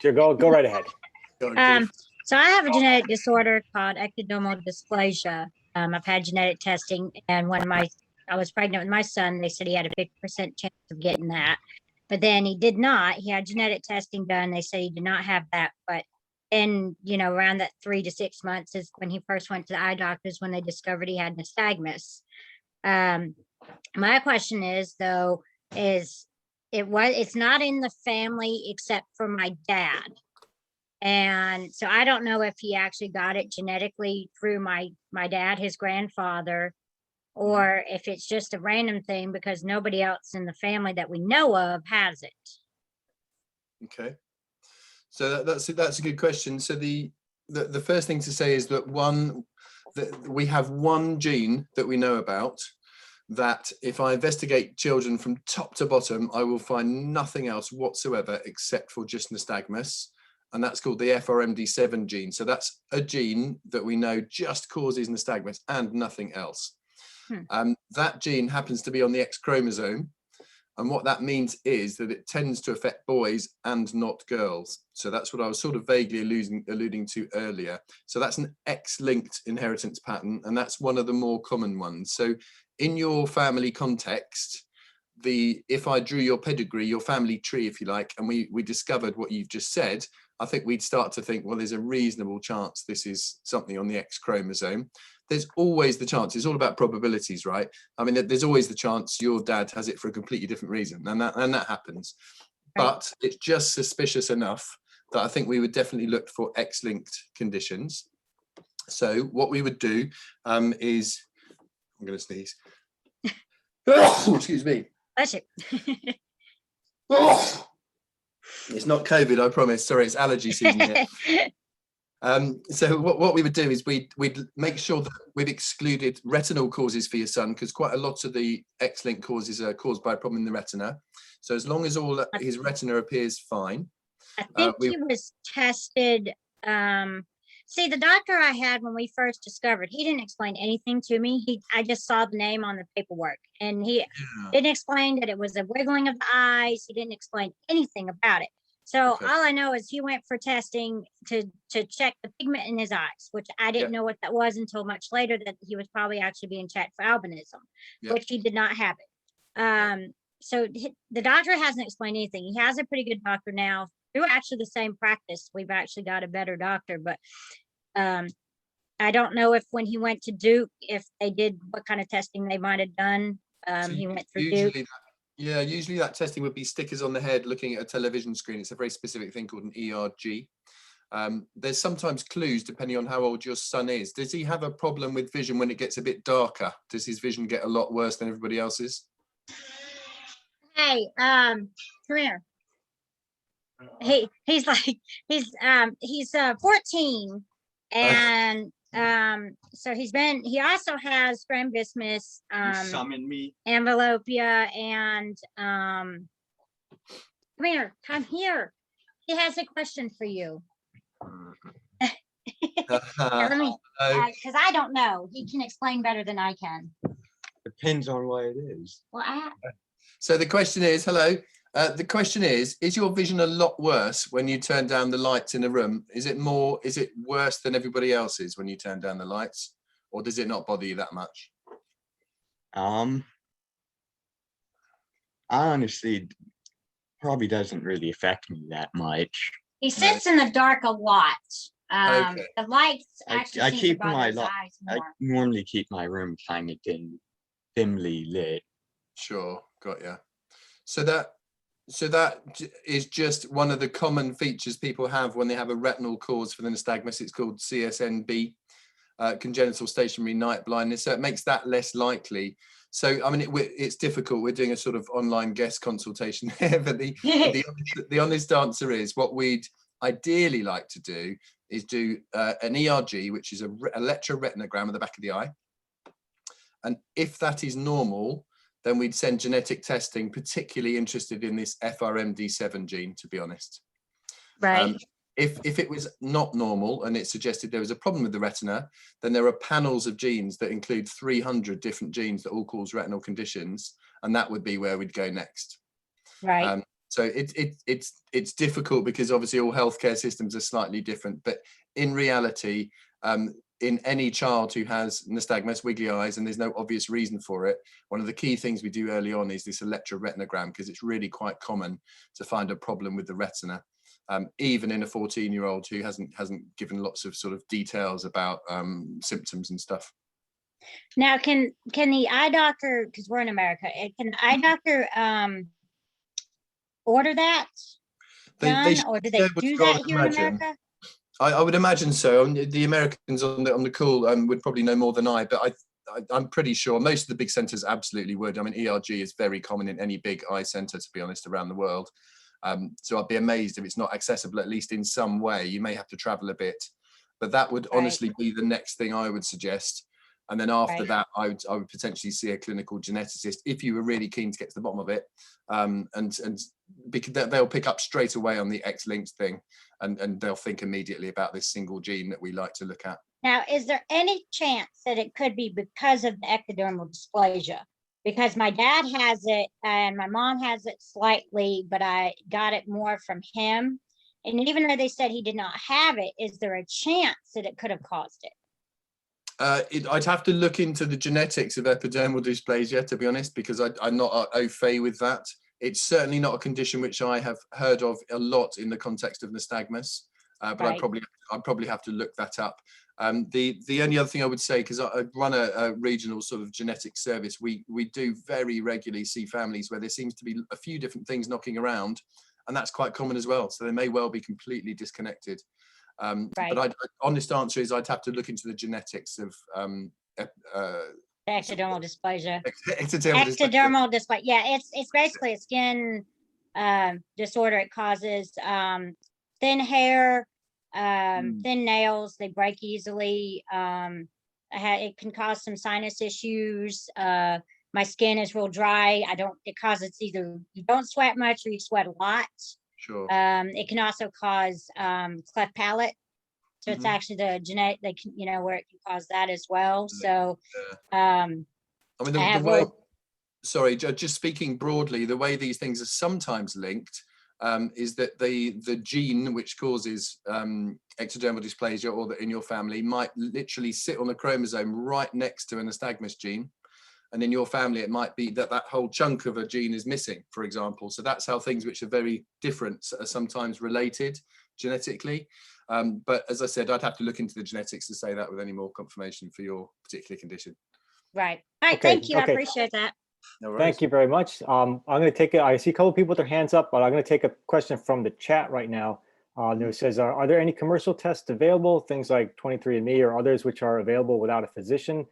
Go right ahead. So I have a genetic disorder called ectodermal dysplasia. I've had genetic testing, and I was pregnant with my son. They said he had a 50% chance of getting that, but then he did not. He had genetic testing done. They said he did not have that, but then, around that 3 to 6 months is when he first went to the eye doctors when they discovered he had nystagmus. My question is, though, it's not in the family except for my dad. And so I don't know if he actually got it genetically through my dad, his grandfather, or if it's just a random thing because nobody else in the family that we know of has it. Okay, so that's a good question. So the first thing to say is that we have one gene that we know about, that if I investigate children from top to bottom, I will find nothing else whatsoever except for just nystagmus. And that's called the FRMD7 gene. So that's a gene that we know just causes nystagmus and nothing else. That gene happens to be on the X chromosome. And what that means is that it tends to affect boys and not girls. So that's what I was sort of vaguely alluding to earlier. So that's an X-linked inheritance pattern, and that's one of the more common ones. So in your family context, if I drew your pedigree, your family tree, if you like, and we discovered what you've just said, I think we'd start to think, well, there's a reasonable chance this is something on the X chromosome. There's always the chance. It's all about probabilities, right? I mean, there's always the chance your dad has it for a completely different reason, and that happens. Right. But it's just suspicious enough that I think we would definitely look for X-linked conditions. So what we would do is, I'm going to sneeze. Excuse me. Bless you. It's not COVID, I promise. Sorry, it's allergy season here. So what we would do is we'd make sure that we've excluded retinal causes for your son, because quite a lot of the X-linked causes are caused by a problem in the retina. So as long as all his retina appears fine. I think he was tested. See, the doctor I had when we first discovered, he didn't explain anything to me. I just saw the name on the paperwork, and he didn't explain that it was a wiggling of the eyes. He didn't explain anything about it. So all I know is he went for testing to check the pigment in his eyes, which I didn't know what that was until much later, that he was probably actually being checked for albinism, which he did not have it. So the doctor hasn't explained anything. He has a pretty good doctor now. Through actually the same practice, we've actually got a better doctor, but I don't know if when he went to Duke, if they did what kind of testing they might have done. He went through Duke. Usually that testing would be stickers on the head looking at a television screen. It's a very specific thing called an ERG. There's sometimes clues depending on how old your son is. Does he have a problem with vision when it gets a bit darker? Does his vision get a lot worse than everybody else's? Hey, come here. He's 14, and so he also has strabismus, amblyopia, and come here. He has a question for you. Let me, because I don't know. He can explain better than I can. Depends on what it is. Well, so the question is, hello. The question is your vision a lot worse when you turn down the lights in a room? Is it worse than everybody else's when you turn down the lights, or does it not bother you that much? Honestly, probably doesn't really affect me that much. He sits in the dark a lot. The lights actually I seem keep to bother his eyes more. I normally keep my room kind of dimly lit. Sure, got ya. So that is just one of the common features people have when they have a retinal cause for the nystagmus. It's called CSNB, congenital stationary night blindness. So it makes that less likely. So, I mean, it's difficult. We're doing a sort of online guest consultation here, but the honest answer is what we'd ideally like to do is do an ERG, which is a electroretinogram of the back of the eye. And if that is normal, then we'd send genetic testing, particularly interested in this FRMD7 gene, to be honest. Right. If it was not normal and it suggested there was a problem with the retina, then there are panels of genes that include 300 different genes that all cause retinal conditions, and that would be where we'd go next. Right. So it's difficult because obviously all healthcare systems are slightly different, but in reality, in any child who has nystagmus, wiggly eyes, and there's no obvious reason for it, one of the key things we do early on is this electroretinogram, because it's really quite common to find a problem with the retina, even in a 14-year-old who hasn't given lots of sort of details about symptoms and stuff. Now, can the eye doctor, because we're in America, can the eye doctor order that done, or do they do that here in America? I would imagine so. The Americans on the call would probably know more than I, but I'm pretty sure most of the big centres absolutely would. I mean, ERG is very common in any big eye centre, to be honest, around the world. So I'd be amazed if it's not accessible, at least in some way. You may have to travel a bit, but that would honestly be the next thing I would suggest. And then after that, I would potentially see a clinical geneticist if you were really keen to get to the bottom of it. And because they'll pick up straight away on the X-linked thing, and they'll think immediately about this single gene that we like to look at. Now, is there any chance that it could be because of the ectodermal dysplasia? Because my dad has it and my mom has it slightly, but I got it more from him. And even though they said he did not have it, is there a chance that it could have caused it? I'd have to look into the genetics of epidermal dysplasia, to be honest, because I'm not au fait with that. It's certainly not a condition which I have heard of a lot in the context of nystagmus, but I'd probably have to look that up. The only other thing I would say, because I run a regional sort of genetic service, we do very regularly see families where there seems to be a few different things knocking around, and that's quite common as well. So they may well be completely disconnected. But honest answer is I'd have to look into the genetics of Ectodermal dysplasia. Ectodermal dysplasia. Yeah, it's basically a skin disorder. It causes thin hair, thin nails. They break easily. It can cause some sinus issues. My skin is real dry. It causes either you don't sweat much or you sweat a lot. Sure. It can also cause cleft palate. So it's actually the genetic, where it can cause that as well. So, I mean, the way, sorry, just speaking broadly, the way these things are sometimes linked is that the gene which causes ectodermal dysplasia, or that in your family, might literally sit on a chromosome right next to a nystagmus gene. And in your family, it might be that whole chunk of a gene is missing, for example. So that's how things which are very different are sometimes related genetically. But as I said, I'd have to look into the genetics to say that with any more confirmation for your particular condition. Right. All right. Thank you. I appreciate that. No worries. Thank you very much. I'm going to take it. I see a couple people with their hands up, but I'm going to take a question from the chat right now. It says, are there any commercial tests available, things like 23andMe or others which are available without a physician?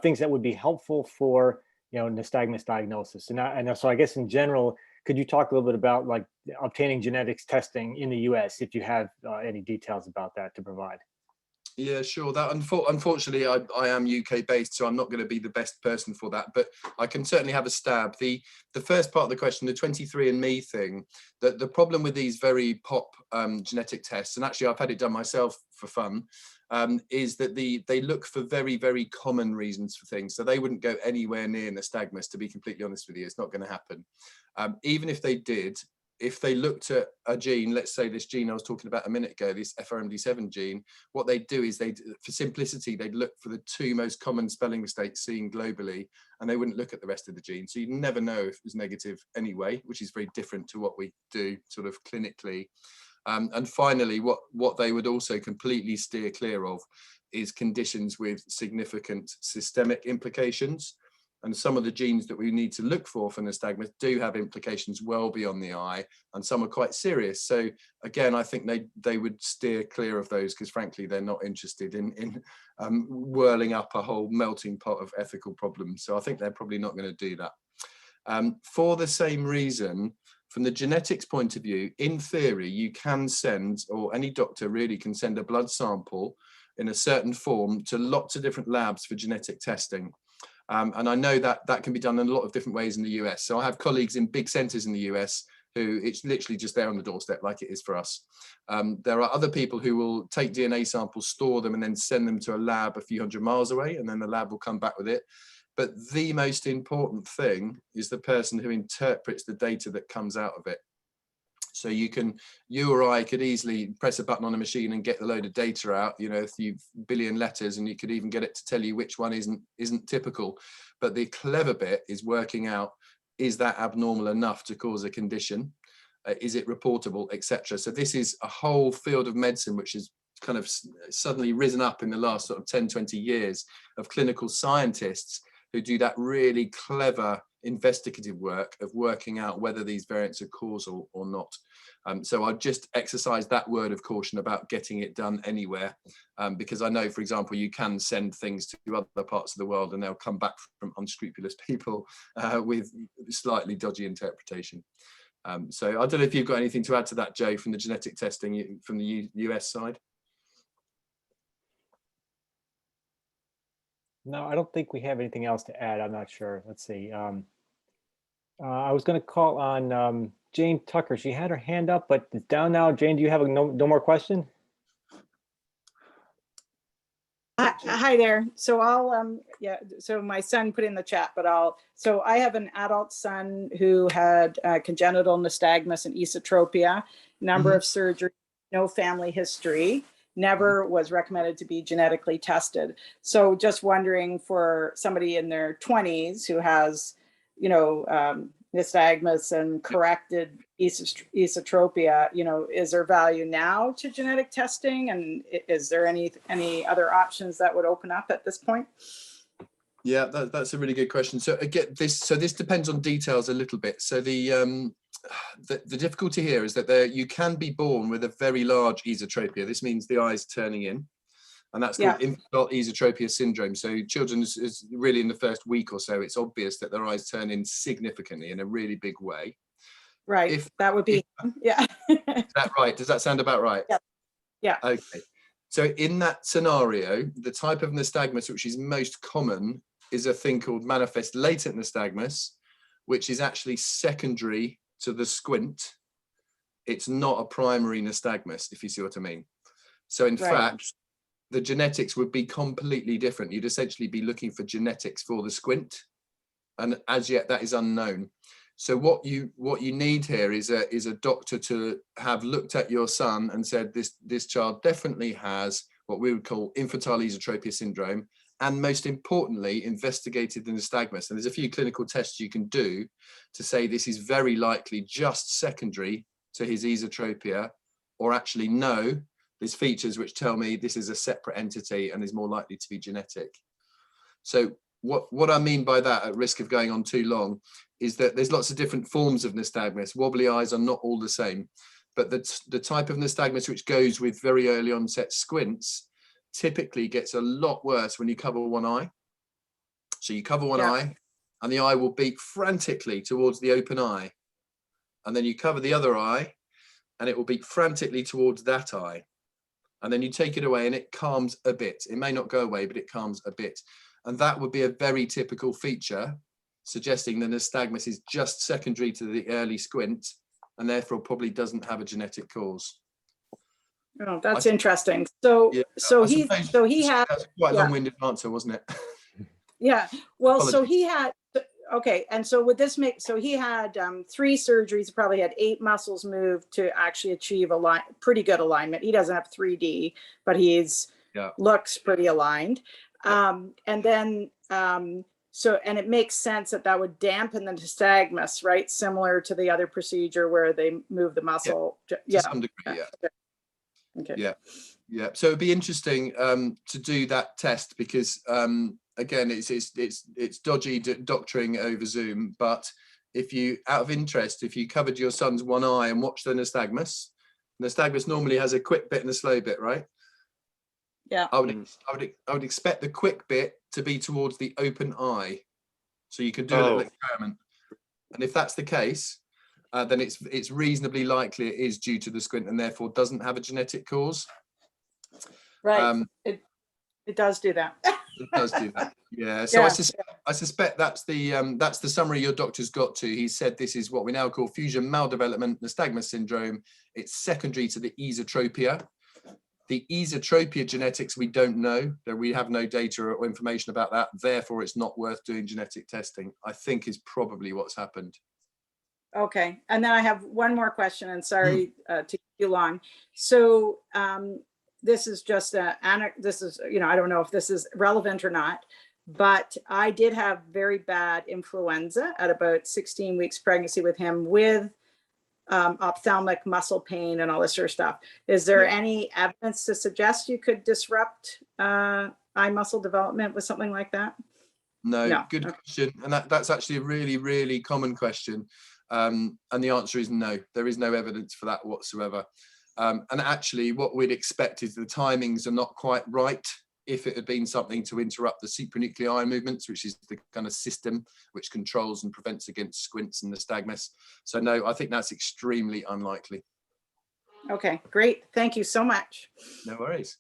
Things that would be helpful for nystagmus diagnosis. And so I guess in general, could you talk a little bit about like obtaining genetics testing in the US, if you have any details about that to provide? Yeah, sure. That unfortunately, I am UK based, so I'm not going to be the best person for that. But I can certainly have a stab. The first part of the question, the 23andMe thing, the problem with these very pop genetic tests, and actually I've had it done myself for fun, is that they look for very, very common reasons for things. So they wouldn't go anywhere near nystagmus, to be completely honest with you. It's not going to happen. Even if they did, if they looked at a gene, let's say this gene I was talking about a minute ago, this FRMD7 gene, what they do is for simplicity, they'd look for the 2 most common spelling mistakes seen globally, and they wouldn't look at the rest of the gene. So you'd never know if it was negative anyway, which is very different to what we do sort of clinically. And finally, what they would also completely steer clear of is conditions with significant systemic implications. And some of the genes that we need to look for nystagmus do have implications well beyond the eye, and some are quite serious. So again, I think they would steer clear of those, because frankly, they're not interested in whirling up a whole melting pot of ethical problems. So I think they're probably not going to do that. For the same reason, from the genetics point of view, in theory, you can send, or any doctor really can send, a blood sample in a certain form to lots of different labs for genetic testing. And I know that can be done in a lot of different ways in the US. So I have colleagues in big centers in the US who it's literally just there on the doorstep, like it is for us. There are other people who will take DNA samples, store them, and then send them to a lab a few hundred miles away, and then the lab will come back with it. But the most important thing is the person who interprets the data that comes out of it. So you or I could easily press a button on a machine and get a load of data out, you know, a few billion letters, and you could even get it to tell you which one isn't typical. But the clever bit is working out, is that abnormal enough to cause a condition? Is it reportable, etc. So this is a whole field of medicine which has kind of suddenly risen up in the last sort of 10, 20 years of clinical scientists who do that really clever investigative work of working out whether these variants are causal or not. So I'd just exercise that word of caution about getting it done anywhere, because I know, for example, you can send things to other parts of the world and they'll come back from unscrupulous people with slightly dodgy interpretation. So I don't know if you've got anything to add to that, Joe, from the genetic testing from the US side. No, I don't think we have anything else to add. I'm not sure. Let's see. I was going to call on Jane Tucker. She had her hand up, but it's down now. Jane, do you have no more question? Hi there. So I'll yeah. So my son put in the chat, but so I have an adult son who had congenital nystagmus and esotropia, number of surgeries, no family history. Never was recommended to be genetically tested. So just wondering, for somebody in their 20s who has, you know, nystagmus and corrected esotropia, you know, is there value now to genetic testing? And is there any other options that would open up at this point? Yeah, that's a really good question. So again, this depends on details a little bit. So the difficulty here is that you can be born with a very large esotropia. This means the eye's turning in, and that's called infantile esotropia syndrome. So children is really in the first week or so, it's obvious that their eyes turn in significantly in a really big way. Right. That would be, yeah. Is that right? Does that sound about right? Yeah. Yeah. Okay. So in that scenario, the type of nystagmus which is most common is a thing called manifest latent nystagmus, which is actually secondary to the squint. It's not a primary nystagmus, if you see what I mean. So in fact, the genetics would be completely different. You'd essentially be looking for genetics for the squint, and as yet that is unknown. So what you need here is a doctor to have looked at your son and said this child definitely has what we would call infantile esotropia syndrome, and most importantly, investigated the nystagmus. And there's a few clinical tests you can do to say this is very likely just secondary to his esotropia, or actually no, there's features which tell me this is a separate entity and is more likely to be genetic. So what I mean by that, at risk of going on too long, is that there's lots of different forms of nystagmus. Wobbly eyes are not all the same, but the type of nystagmus which goes with very early onset squints typically gets a lot worse when you cover one eye. So you cover one eye and the eye will beat frantically towards the open eye. And then you cover the other eye and it will beat frantically towards that eye. And then you take it away and it calms a bit. It may not go away, but it calms a bit. And that would be a very typical feature, suggesting the nystagmus is just secondary to the early squint and therefore probably doesn't have a genetic cause. Oh, that's interesting. So, yeah, so he had, that's quite a long-winded answer, wasn't it? Yeah. Well, Apologies. so he had, okay. And so would this make, so he had 3 surgeries, probably had 8 muscles moved to actually achieve a pretty good alignment. He doesn't have 3D, but he's looks pretty aligned. And then, so, and it makes sense that would dampen the nystagmus, right? Similar to the other procedure where they move the muscle. To some degree, Okay. Yeah. So it'd be interesting to do that test because again, it's dodgy doctoring over Zoom. But if you, out of interest, if you covered your son's one eye and watched the nystagmus normally has a quick bit and a slow bit, right? Yeah. I would expect the quick bit to be towards the open eye, so you could do a little experiment. And if that's the case, then it's reasonably likely it is due to the squint and therefore doesn't have a genetic cause. Right. It does do that. It does do that. Yeah. So I suspect that's the summary your doctor's got to. He said this is what we now call fusion maldevelopment nystagmus syndrome. It's secondary to the esotropia. The esotropia genetics we don't know. We have no data or information about that. Therefore, it's not worth doing genetic testing, I think, is probably what's happened. Okay, and then I have one more question, and sorry to keep you long. So this is just this is, I don't know if this is relevant or not, but I did have very bad influenza at about 16 weeks pregnancy with him, with ophthalmic muscle pain and all this sort of stuff. Is there any evidence to suggest you could disrupt eye muscle development with something like that? No. Good question. And that's actually a really, really common question. And the answer is no. There is no evidence for that whatsoever. And actually what we'd expect is the timings are not quite right. If it had been something to interrupt the supranuclear eye movements, which is the kind of system which controls and prevents against squints and nystagmus. So no, I think that's extremely unlikely. Okay, great. Thank you so much. No worries.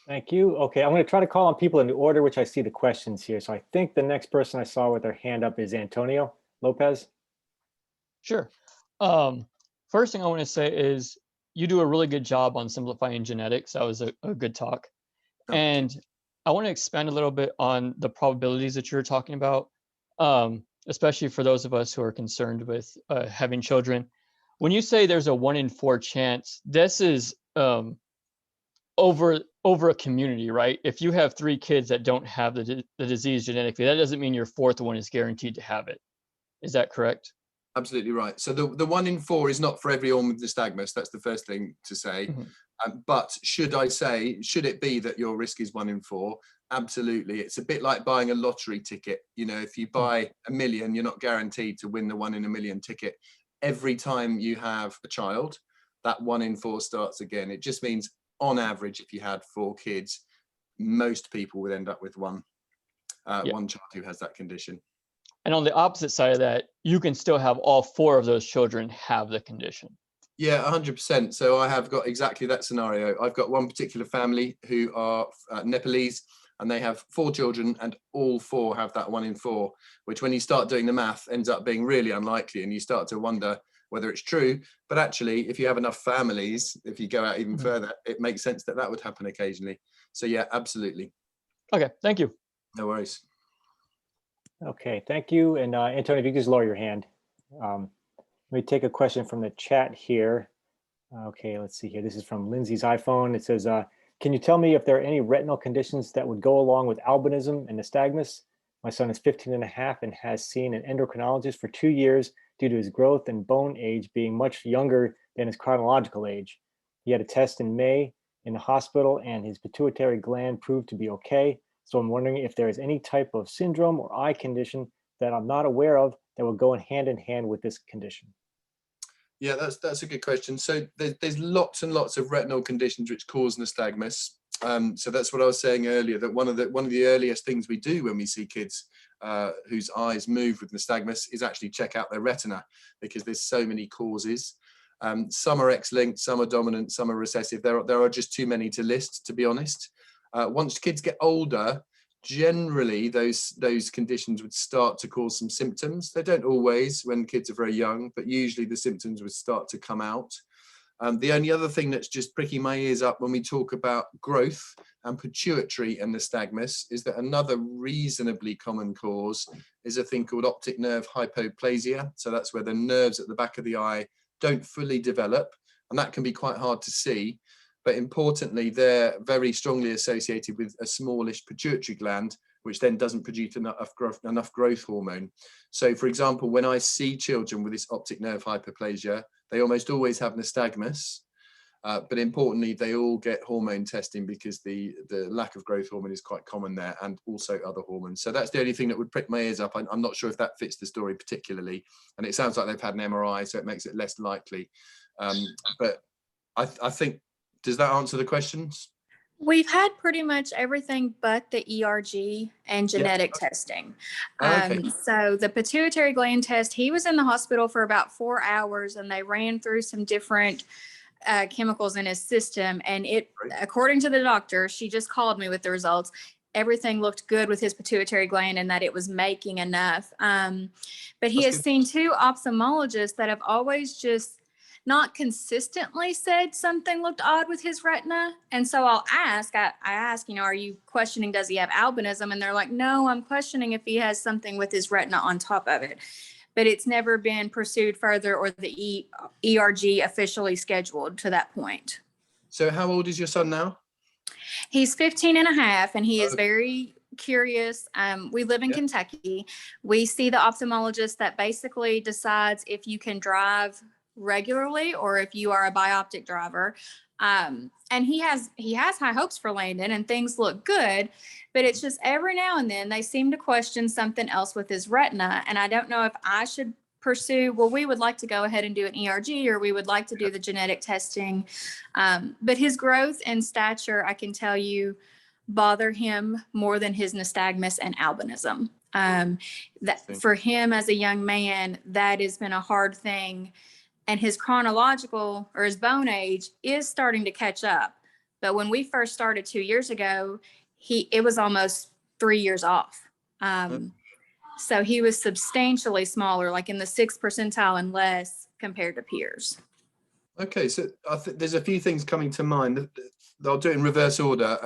Thank you. Okay, I'm going to try to call on people in the order which I see the questions here. So I think the next person I saw with their hand up is Antonio Lopez. Sure. First thing I want to say is you do a really good job on simplifying genetics. That was a good talk. And I want to expand a little bit on the probabilities that you're talking about, especially for those of us who are concerned with having children. When you say there's a 1 in 4 chance, this is over a community, right? If you have 3 kids that don't have the disease genetically, that doesn't mean your 4th one is guaranteed to have it. Is that correct? Absolutely right. So the 1 in 4 is not for everyone with nystagmus. That's the first thing to say. But should it be that your risk is 1 in 4? Absolutely. It's a bit like buying a lottery ticket. If you buy a million, you're not guaranteed to win the 1 in a million ticket. Every time you have a child, that 1 in 4 starts again. It just means on average, if you had 4 kids, most people would end up with one child who has that condition. And on the opposite side of that, you can still have all 4 of those children have the condition. Yeah, 100%. So I have got exactly that scenario. I've got one particular family who are Nepalese, and they have 4 children, and all 4 have that 1 in 4, which when you start doing the math ends up being really unlikely, and you start to wonder whether it's true. But actually, if you have enough families, if you go out even further, it makes sense that would happen occasionally. So yeah, absolutely. Okay, thank you. No worries. Okay, thank you. And Antonio, if you could just lower your hand. Let me take a question from the chat here. Okay, let's see here. This is from Lindsay's iPhone. It says, can you tell me if there are any retinal conditions that would go along with albinism and nystagmus? My son is 15 and a half and has seen an endocrinologist for 2 years due to his growth and bone age being much younger than his chronological age. He had a test in May in the hospital and his pituitary gland proved to be okay. So I'm wondering if there is any type of syndrome or eye condition that I'm not aware of that will go hand in hand with this condition. Yeah, that's a good question. So there's lots and lots of retinal conditions which cause nystagmus. So that's what I was saying earlier, that one of the earliest things we do when we see kids whose eyes move with nystagmus is actually check out their retina, because there's so many causes. Some are X-linked, some are dominant, some are recessive. There are just too many to list, to be honest. Once kids get older, generally those conditions would start to cause some symptoms. They don't always when kids are very young, but usually the symptoms would start to come out. The only other thing that's just pricking my ears up when we talk about growth and pituitary and nystagmus is that another reasonably common cause is a thing called optic nerve hypoplasia. So that's where the nerves at the back of the eye don't fully develop, and that can be quite hard to see. But importantly, they're very strongly associated with a smallish pituitary gland, which then doesn't produce enough growth hormone. So for example, when I see children with this optic nerve hyperplasia, they almost always have nystagmus, but importantly, they all get hormone testing because the lack of growth hormone is quite common there, and also other hormones. So that's the only thing that would prick my ears up. I'm not sure if that fits the story particularly. And it sounds like they've had an MRI, so it makes it less likely. But I think, does that answer the questions? We've had pretty much everything but the ERG and genetic testing. Okay. So the pituitary gland test, he was in the hospital for about 4 hours, and they ran through some different chemicals in his system. And according to the doctor, she just called me with the results. Everything looked good with his pituitary gland and that it was making enough. But he has seen 2 ophthalmologists that have always just not consistently said something looked odd with his retina. And so I ask, are you questioning, does he have albinism? And they're like, no, I'm questioning if he has something with his retina on top of it. but it's never been pursued further or the ERG officially scheduled to that point. So how old is your son now? He's 15 and a half, and he is Oh. very curious. We live in Yeah. Kentucky. We see the ophthalmologist that basically decides if you can drive regularly or if you are a bioptic driver. And he has high hopes for Landon, and things look good, but it's just every now and then they seem to question something else with his retina. And I don't know if I should pursue, well, we would like to go ahead and do an ERG, or we would like to do the genetic testing. But his growth and stature, I can tell you, bother him more than his nystagmus and albinism. That for him as a young man, that has been a hard thing. And his chronological or his bone age is starting to catch up. But when we first started 2 years ago, it was almost 3 years off. So he was substantially smaller, like in the 6th percentile and less compared to peers. Okay, so I think there's a few things coming to mind. I'll do it in reverse order.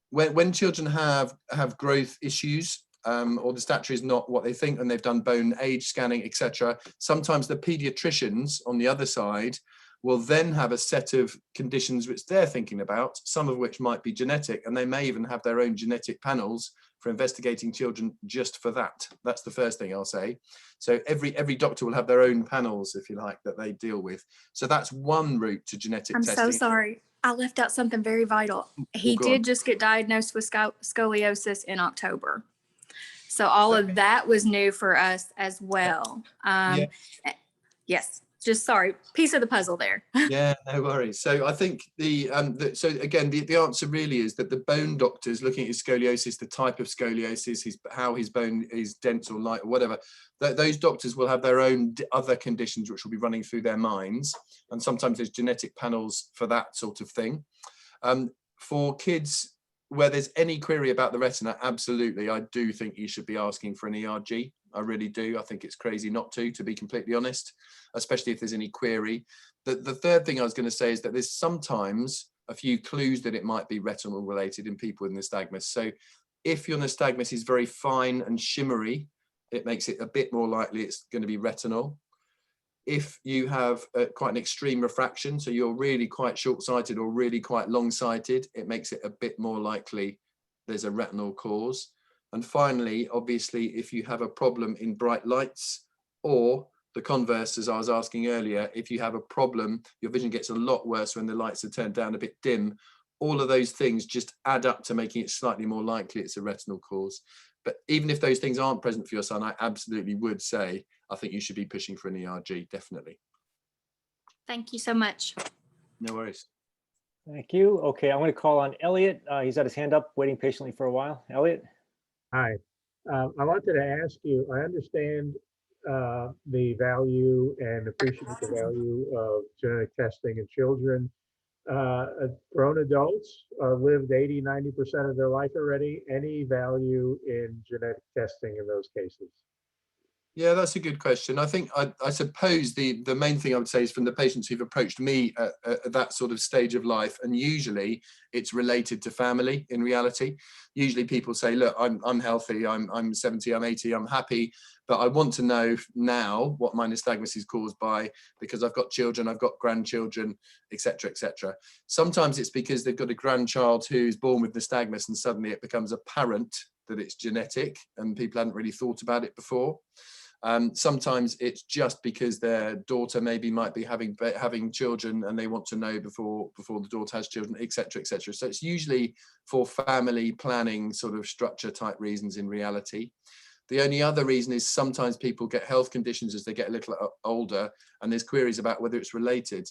When children have growth issues, or the stature is not what they think, and they've done bone age scanning, etc., sometimes the pediatricians on the other side will then have a set of conditions which they're thinking about, some of which might be genetic, and they may even have their own genetic panels for investigating children just for that. That's the first thing I'll say. So every doctor will have their own panels, if you like, that they deal with. So that's one route to genetic testing. I'm so sorry. I left out something very vital. He did just get diagnosed with scoliosis in October. So all of that was new for us as well. Yes, just sorry, piece of the puzzle there. Yeah, no worries. So I think so again, the answer really is that the bone doctors looking at his scoliosis, the type of scoliosis, how his bone is dense or light or whatever, those doctors will have their own other conditions which will be running through their minds. And sometimes there's genetic panels for that sort of thing. For kids where there's any query about the retina, absolutely, I do think you should be asking for an ERG. I really do. I think it's crazy not to be completely honest, especially if there's any query. The third thing I was going to say is that there's sometimes a few clues that it might be retinal related in people with nystagmus. So if your nystagmus is very fine and shimmery, it makes it a bit more likely it's going to be retinal. If you have quite an extreme refraction, so you're really quite short-sighted or really quite long-sighted, it makes it a bit more likely there's a retinal cause. And finally, obviously, if you have a problem in bright lights, or the converse, as I was asking earlier, if you have a problem, your vision gets a lot worse when the lights are turned down a bit dim, all of those things just add up to making it slightly more likely it's a retinal cause. But even if those things aren't present for your son, I absolutely would say, I think you should be pushing for an ERG, definitely. Thank you so much. No worries. Thank you. Okay, I'm going to call on Elliot. He's had his hand up, waiting patiently for a while. Elliot? Hi. I wanted to ask you, I understand the value and appreciate the value of genetic testing in children. Grown adults lived 80–90% of their life already. Any value in genetic testing in those cases? Yeah, that's a good question. I think, I suppose the main thing I would say is from the patients who've approached me at that sort of stage of life, and usually it's related to family in reality. Usually people say, look, I'm healthy, I'm 70, I'm 80, I'm happy, but I want to know now what my nystagmus is caused by because I've got children, I've got grandchildren, etc., etc. Sometimes it's because they've got a grandchild who's born with nystagmus and suddenly it becomes apparent that it's genetic and people hadn't really thought about it before. Sometimes it's just because their daughter maybe might be having children and they want to know before the daughter has children, etc., etc. So it's usually for family planning sort of structure type reasons in reality. The only other reason is sometimes people get health conditions as they get a little older and there's queries about whether it's related.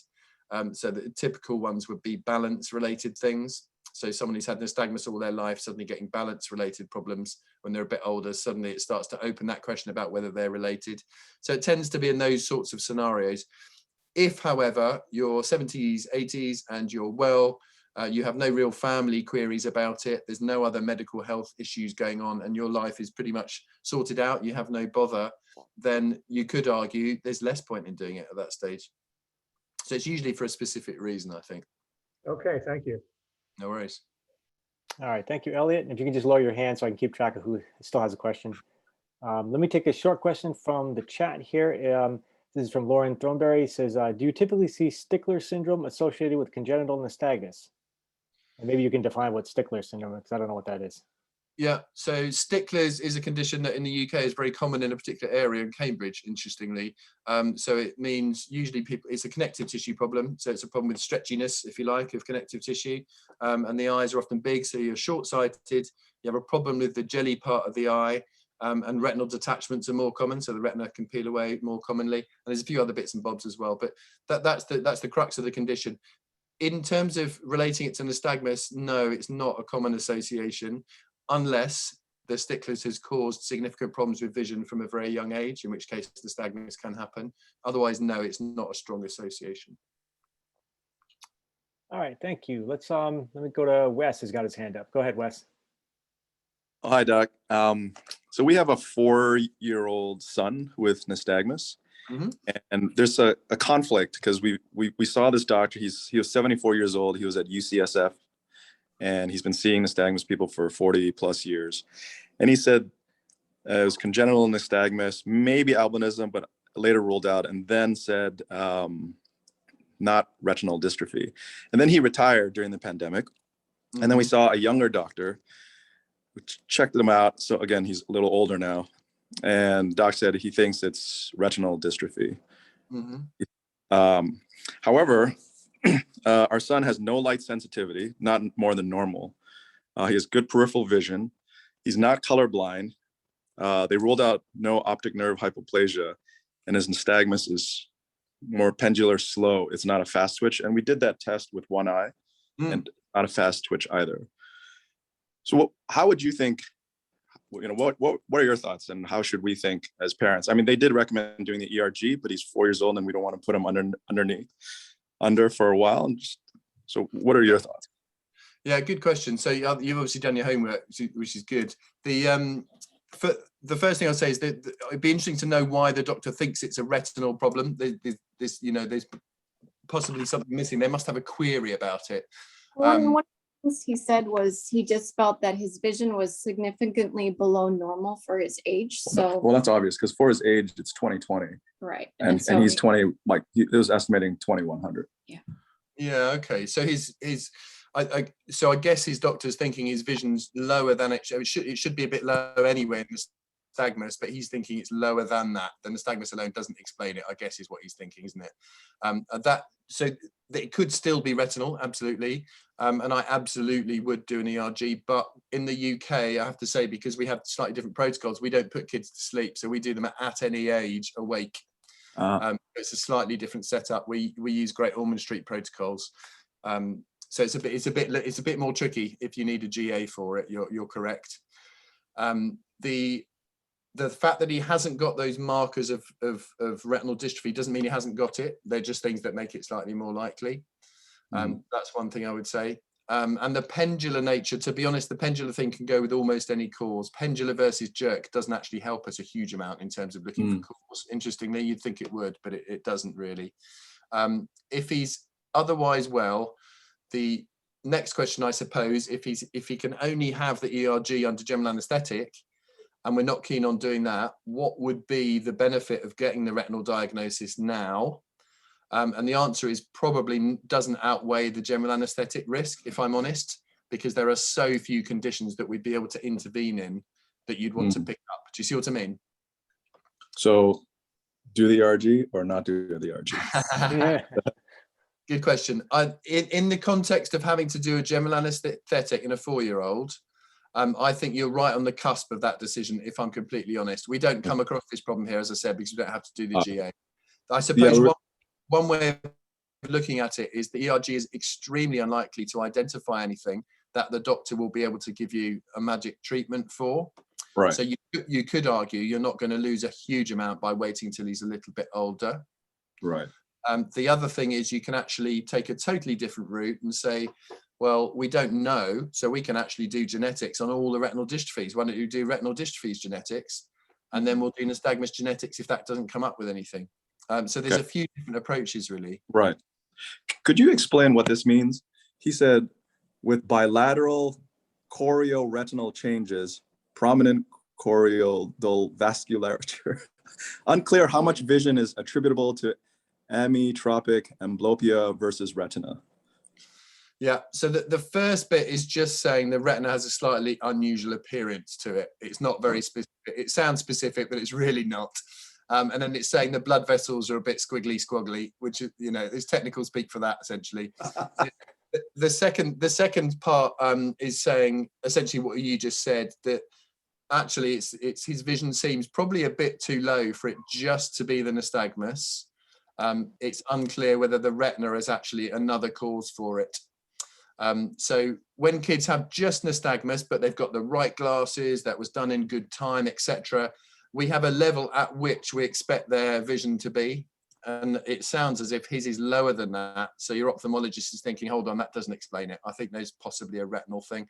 So the typical ones would be balance related things. So someone who's had nystagmus all their life, suddenly getting balance related problems when they're a bit older, suddenly it starts to open that question about whether they're related. So it tends to be in those sorts of scenarios. If, however, you're 70s, 80s and you're well, you have no real family queries about it, there's no other medical health issues going on and your life is pretty much sorted out, you have no bother, then you could argue there's less point in doing it at that stage. So it's usually for a specific reason, I think. Okay, thank you. No worries. All right, thank you, Elliot. If you can just lower your hand so I can keep track of who still has a question. Let me take a short question from the chat here. This is from Lauren Thornberry. Says, do you typically see stickler syndrome associated with congenital nystagmus? And maybe you can define what stickler syndrome is, because I don't know what that is. Yeah, so sticklers is a condition that in the UK is very common in a particular area in Cambridge, interestingly. So it means usually it's a connective tissue problem. So it's a problem with stretchiness, if you like, of connective tissue. And the eyes are often big, so you're short-sighted. You have a problem with the jelly part of the eye, and retinal detachments are more common. So the retina can peel away more commonly. And there's a few other bits and bobs as well, but that's the crux of the condition. In terms of relating it to nystagmus, no, it's not a common association, unless the sticklers has caused significant problems with vision from a very young age, in which case nystagmus can happen. Otherwise, no, it's not a strong association. All right, thank you. Let me go to Wes, who's got his hand up. Go ahead, Wes. Oh, hi, Doc. So we have a 4-year-old son with nystagmus, and there's a conflict because we saw this doctor. He was 74 years old. He was at UCSF, and he's been seeing nystagmus people for 40 plus years. And he said it was congenital nystagmus, maybe albinism, but later ruled out, and then said not retinal dystrophy. And then he retired during the pandemic. And then we saw a younger doctor, which checked him out. So again, he's a little older now. And doc said he thinks it's retinal dystrophy. However, our son has no light sensitivity, not more than normal. He has good peripheral vision. He's not colorblind. They ruled out no optic nerve hypoplasia, and his nystagmus is more pendular slow. It's not a fast twitch. And we did that test with one eye, and not a fast twitch either. So how would you think, what are your thoughts, and how should we think as parents? I mean, they did recommend doing the ERG, but he's 4 years old and we don't want to put him under for a while. So what are your thoughts? Yeah, good question. So you've obviously done your homework, which is good. The first thing I'll say is that it'd be interesting to know why the doctor thinks it's a retinal problem. There's possibly something missing. They must have a query about it. One of the things he said was he just felt that his vision was significantly below normal for his age. So well, that's obvious because for his age, it's 20/20. Right. And he's 20, like it was estimating 2100. Yeah. Okay. So so I guess his doctor's thinking his vision's lower than it should be a bit lower anyway in nystagmus, but he's thinking it's lower than that. The nystagmus alone doesn't explain it, I guess, is what he's thinking, isn't it? So it could still be retinal, absolutely. And I absolutely would do an ERG, but in the UK, I have to say, because we have slightly different protocols, we don't put kids to sleep. So we do them at any age awake. It's a slightly different setup. We use Great Ormond Street protocols. So it's a bit more tricky if you need a GA for it. You're correct. The fact that he hasn't got those markers of retinal dystrophy doesn't mean he hasn't got it. They're just things that make it slightly more likely. That's one thing I would say. And the pendular nature, to be honest, the pendular thing can go with almost any cause. Pendular versus jerk doesn't actually help us a huge amount in terms of looking for cause. Interestingly, you'd think it would, but it doesn't really. If he's otherwise well, the next question, I suppose, if he can only have the ERG under general anaesthetic, and we're not keen on doing that, what would be the benefit of getting the retinal diagnosis now? And the answer is probably doesn't outweigh the general anaesthetic risk, if I'm honest, because there are so few conditions that we'd be able to intervene in that you'd want to pick up. Do you see what I mean? So Do the ERG or not do the ERG? Good question. In the context of having to do a general anaesthetic in a 4-year-old, I think you're right on the cusp of that decision, if I'm completely honest. We don't come across this problem here, as I said, because we don't have to do the GA. I suppose one way of looking at it is the ERG is extremely unlikely to identify anything that the doctor will be able to give you a magic treatment for. Right. So you could argue you're not going to lose a huge amount by waiting till he's a little bit older. Right. The other thing is you can actually take a totally different route and say, well, we don't know, so we can actually do genetics on all the retinal dystrophies. Why don't you do retinal dystrophies genetics? And then we'll do nystagmus genetics if that doesn't come up with anything. So there's a few different approaches, really. Right. Could you explain what this means? He said, with bilateral chorioretinal changes, prominent choroidal vasculature. Unclear how much vision is attributable to amyotrophic amblyopia versus retina. Yeah, so the first bit is just saying the retina has a slightly unusual appearance to it. It's not very specific. It sounds specific, but it's really not. And then it's saying the blood vessels are a bit squiggly squaggly, which is, you know, is technical speak for that essentially. The second part is saying essentially what you just said, that actually it's his vision seems probably a bit too low for it just to be the nystagmus. It's unclear whether the retina is actually another cause for it. So when kids have just nystagmus, but they've got the right glasses, that was done in good time, etc., we have a level at which we expect their vision to be. And it sounds as if his is lower than that. So your ophthalmologist is thinking, hold on, that doesn't explain it. I think there's possibly a retinal thing.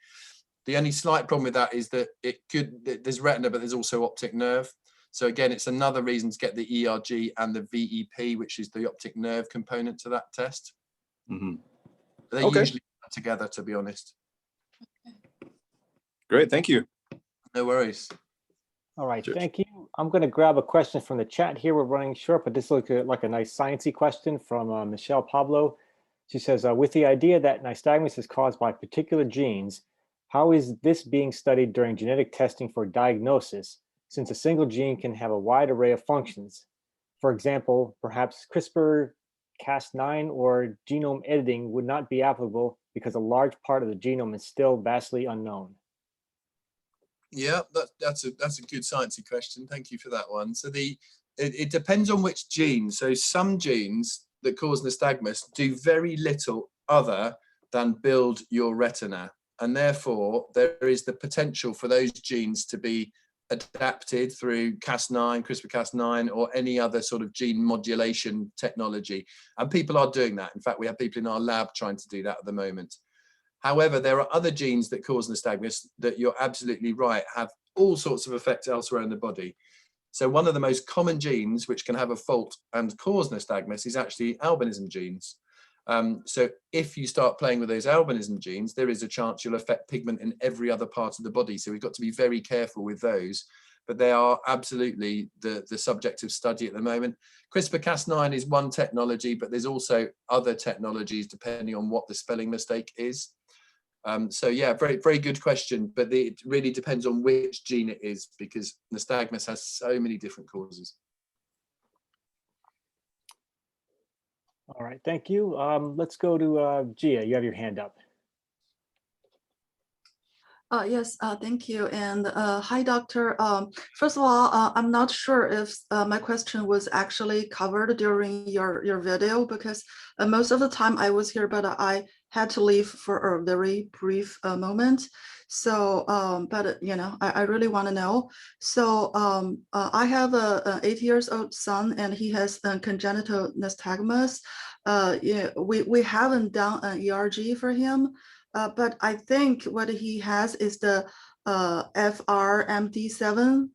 The only slight problem with that is that there's retina, but there's also optic nerve. So again, it's another reason to get the ERG and the VEP, which is the optic nerve component to that test. Mm-hmm. They're usually together, to be honest. Great, thank you. No worries. All right, Cheers. thank you. I'm going to grab a question from the chat here. We're running short, but this looks like a nice sciencey question from Michelle Pablo. She says, with the idea that nystagmus is caused by particular genes, how is this being studied during genetic testing for diagnosis, since a single gene can have a wide array of functions? For example, perhaps CRISPR-Cas9 or genome editing would not be applicable because a large part of the genome is still vastly unknown. Yeah, that's a good sciencey question. Thank you for that one. So it depends on which gene. So some genes that cause nystagmus do very little other than build your retina, and therefore there is the potential for those genes to be adapted through Cas9, CRISPR-Cas9, or any other sort of gene modulation technology. And people are doing that. In fact, we have people in our lab trying to do that at the moment. However, there are other genes that cause nystagmus that you're absolutely right, have all sorts of effects elsewhere in the body. So one of the most common genes which can have a fault and cause nystagmus is actually albinism genes. So if you start playing with those albinism genes, there is a chance you'll affect pigment in every other part of the body. So we've got to be very careful with those. But they are absolutely the subject of study at the moment. CRISPR-Cas9 is one technology, but there's also other technologies depending on what the spelling mistake is. So yeah, very, very good question, but it really depends on which gene it is, because nystagmus has so many different causes. All right, thank you. Let's go to Gia. You have your hand up. Yes, thank you. And hi, doctor. First of all, I'm not sure if my question was actually covered during your video, because most of the time I was here, but I had to leave for a very brief moment. So, but you know, I really want to know. So I have a 8-year-old son, and he has congenital nystagmus. Yeah, we haven't done an ERG for him. But I think what he has is the FRMD7,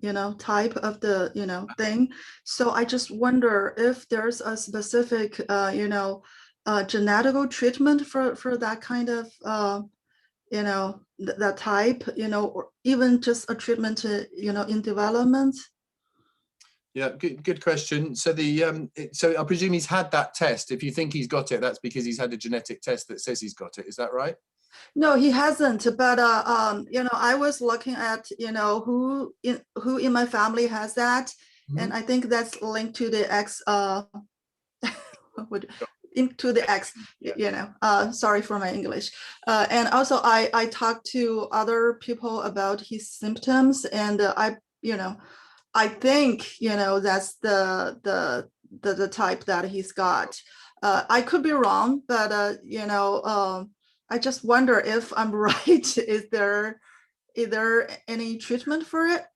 you know, type of the, you know, thing. So I just wonder if there's a specific, you know, genetical treatment for that kind of, you know, that type, you know, or even just a treatment, you know, in development. Yeah, good question. So so I presume he's had that test. If you think he's got it, that's because he's had a genetic test that says he's got it. Is that right? No, he hasn't. But you know, I was looking at, you know, who in my family has that, and I think that's linked to the X. Into the X. You know. Sorry for my English. And also, I talked to other people about his symptoms, and you know. I think, you know, that's the type that he's got. I could be wrong, but you know, I just wonder if I'm right. Is there any treatment for it?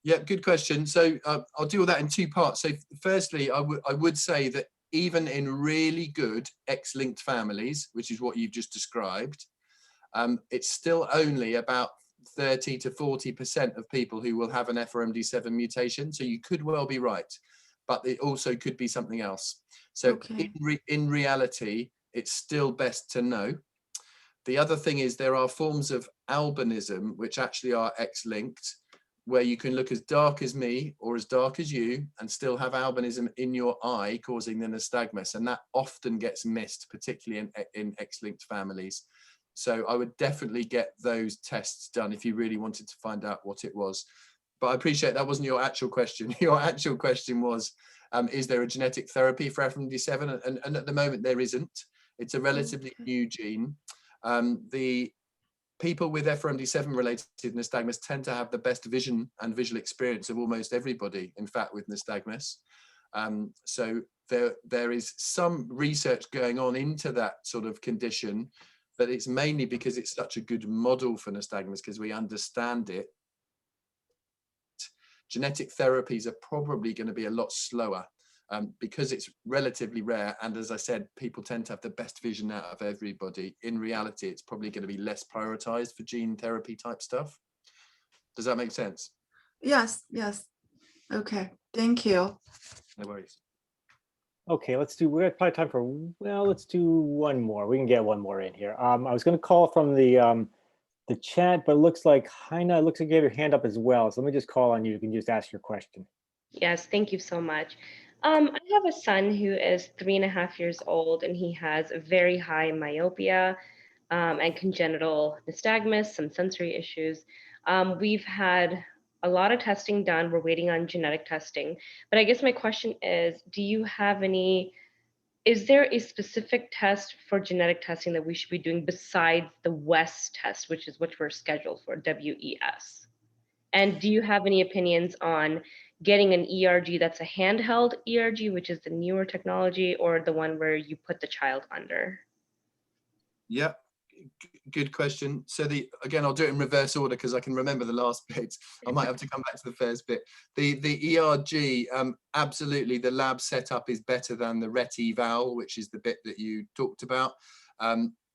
Yeah, good question. So I'll deal with that in two parts. So firstly, I would say that even in really good X-linked families, which is what you've just described, it's still only about 30 to 40% of people who will have an FRMD7 mutation. So you could well be right, but it also could be something else. So okay. in reality, it's still best to know. The other thing is there are forms of albinism which actually are X-linked, where you can look as dark as me or as dark as you and still have albinism in your eye causing the nystagmus, and that often gets missed, particularly in X-linked families. So I would definitely get those tests done if you really wanted to find out what it was. But I appreciate that wasn't your actual question. Your actual question was, is there a genetic therapy for FRCOphth? And at the moment there isn't. It's a relatively new gene. The people with FRCOphth related nystagmus tend to have the best vision and visual experience of almost everybody, in fact, with nystagmus. So there is some research going on into that sort of condition, but it's mainly because it's such a good model for nystagmus because we understand it. Genetic therapies are probably going to be a lot slower because it's relatively rare. And as I said, people tend to have the best vision out of everybody. In reality, it's probably going to be less prioritized for gene therapy type stuff. Does that make sense? Yes, yes. Okay, thank you. No worries. Okay, we got probably time for, well, let's do one more. We can get one more in here. I was going to call from the chat, but it looks like Heina, it looks like you have your hand up as well. So let me just call on you. You can just ask your question. Yes, thank you so much. I have a son who is 3.5 years old, and he has very high myopia and congenital nystagmus, some sensory issues. We've had a lot of testing done. We're waiting on genetic testing. But I guess my question is, is there a specific test for genetic testing that we should be doing besides the WES test, which we're scheduled for, WES? And do you have any opinions on getting an ERG that's a handheld ERG, which is the newer technology, or the one where you put the child under? Yeah, good question. So again, I'll do it in reverse order because I can remember the last bit. I might have to come back to the first bit. The ERG, absolutely, the lab setup is better than the ret eval, which is the bit that you talked about,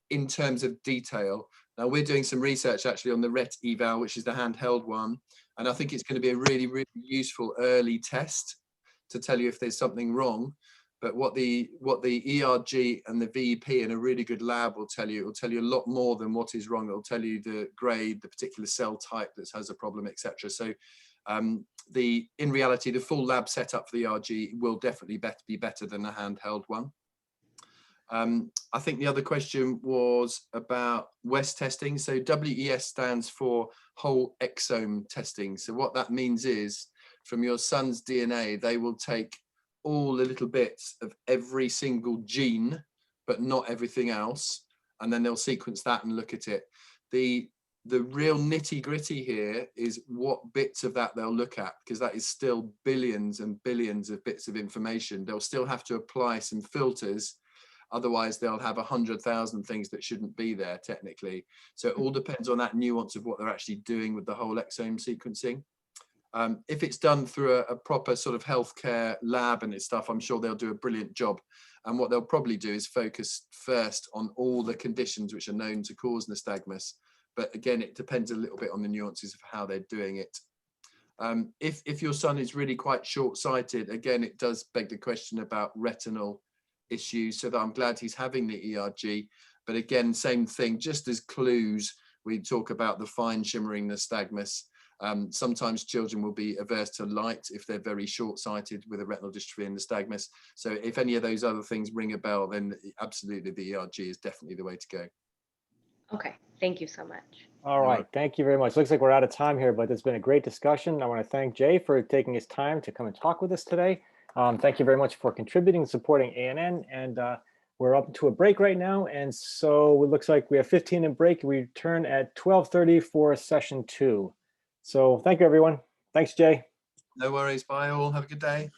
in terms of detail. Now we're doing some research actually on the ret eval, which is the handheld one, and I think it's going to be a really, really useful early test to tell you if there's something wrong. But what the ERG and the VEP in a really good lab will tell you, it will tell you a lot more than what is wrong. It'll tell you the grade, the particular cell type that has a problem, etc. So in reality, the full lab setup for the ERG will definitely be better than the handheld one. I think the other question was about WES testing. So WES stands for whole exome testing. So what that means is from your son's DNA, they will take all the little bits of every single gene, but not everything else. And then they'll sequence that and look at it. The real nitty gritty here is what bits of that they'll look at, because that is still billions and billions of bits of information. They'll still have to apply some filters. Otherwise, they'll have 100,000 things that shouldn't be there technically. So it all depends on that nuance of what they're actually doing with the whole exome sequencing. If it's done through a proper sort of healthcare lab and stuff, I'm sure they'll do a brilliant job. And what they'll probably do is focus first on all the conditions which are known to cause nystagmus. But again, it depends a little bit on the nuances of how they're doing it. If your son is really quite short-sighted, again, it does beg the question about retinal issues. So that I'm glad he's having the ERG. But again, same thing, just as clues, we talk about the fine shimmering nystagmus. Sometimes children will be averse to light if they're very short-sighted with a retinal dystrophy and nystagmus. So if any of those other things ring a bell, then absolutely the ERG is definitely the way to go. Okay, thank you so much. All right, thank you very much. Looks like we're out of time here, but it's been a great discussion. I want to thank Jay for taking his time to come and talk with us today. Thank you very much for contributing and supporting ANN. And we're up to a break right now. And so it looks like we have 15 minute break. We return at 12:30 for session 2. So thank you, everyone. Thanks, Jay. No worries. Bye all. Have a good day.